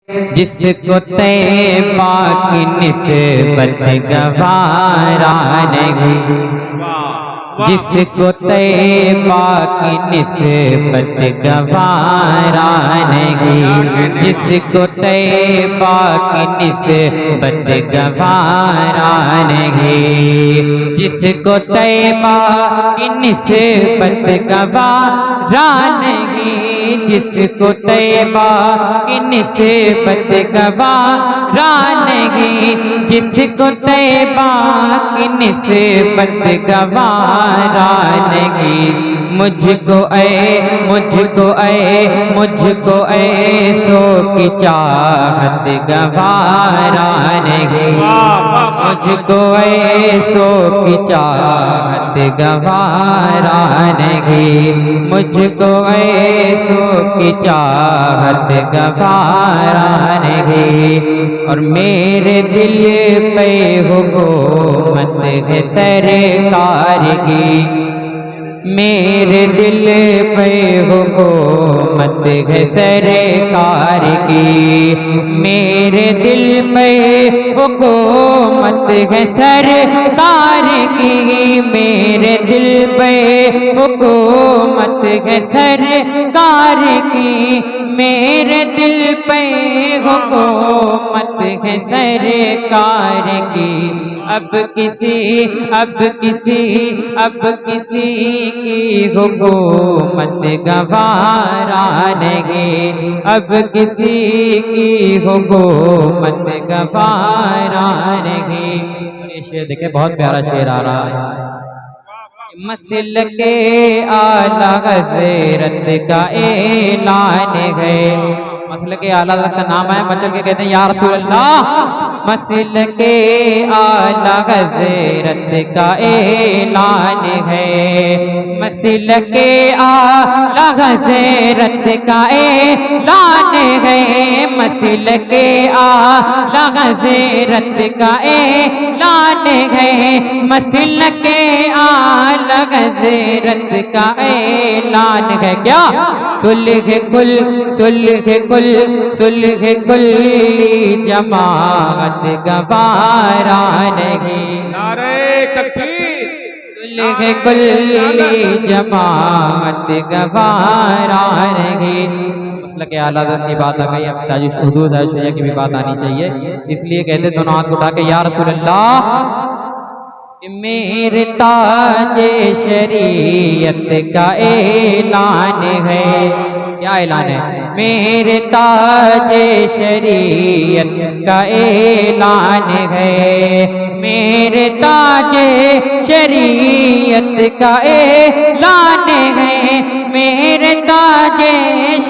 جس کو طیبہ کی نسبت گوارا نہیں، جس کو طیبہ کی نسبت گوارا نہیں، جس کو طیبہ کی نسبت گوارا نہیں، جس کو طیبہ کی نسبت گوارا نہیں، جس کو طیبہ کی نسبت گوارا نہیں، جس کو طیبہ کی نسبت گوارا نہیں، مجھ کو ایسوں کی چاہت گوارا نہیں، مجھ کو ایسوں کی چاہت گوارا نہیں، مجھ کو ایسوں کی چاہت گوارا نہیں، اور میرے دل پہ حکومت ہے سرکار کی، میرے دل پہ حکومت ہے سرکار کی، میرے دل پہ حکومت ہے سرکار کی، میرے دل پہ حکومت ہے سرکار کی، میرے دل پہ حکومت ہے سرکار کی، اب کسی کی حکومت گوارا نہیں، اب کسی کی حکومت گوارا نہیں۔ یہ شعر دیکھیں بہت پیارا شعر آ رہا ہے۔ مسلک اعلیٰ حضرت کا اعلان ہے، مسلک اعلیٰ حضرت کا نام ہے، بچل کے کہتے ہیں یا رسول اللہ، مسلک اعلیٰ حضرت کا اعلان ہے، مسلک اعلیٰ حضرت کا اعلان ہے، مسلک اعلیٰ حضرت کا اعلان ہے، مسلک اعلیٰ حضرت کا اعلان ہے، کیا صلح کل جماعت گوارا نہیں، نعرہ تکبیر، صلح کل جماعت گوارا نہیں۔ مسلک اعلیٰ حضرت کی بات آ گئی، اب تاج حضور شریعہ کی بھی بات آنی چاہیے، اس لیے کہتے دونوں ہاتھ اٹھا کے یا رسول اللہ، میرے تاج شریعت کا اعلان ہے، کیا اعلان ہے؟ میرے تاج شریعت کا اعلان ہے، میرے تاج شریعت کا اعلان ہے، میرے تاج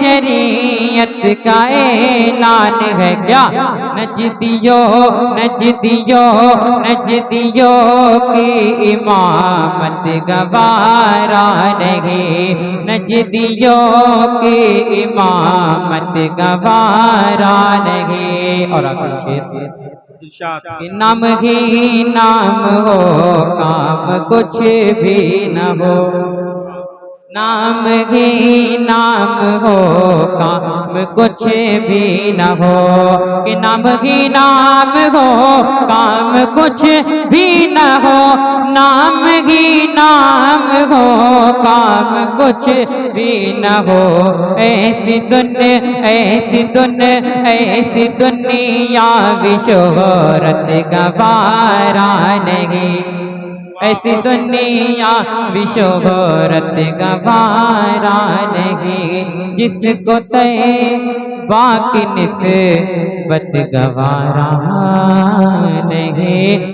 شریعت کا اعلان ہے، کیا نجدیوں کی امامت گوارا نہیں، نجدیوں کی امامت گوارا نہیں۔ اور آخر شعر، نام ہی نام ہو کام کچھ بھی نہ ہو، نام ہی نام ہو کام کچھ بھی نہ ہو، کہ نام ہی نام ہو کام کچھ بھی نہ ہو، نام ہی نام ہو کام کچھ بھی نہ ہو، ایسی دنیا بھی شہرت گوارا نہیں، ایسی دنیا بھی شہرت گوارا نہیں، جس کو طیبہ کی نسبت گوارا نہیں۔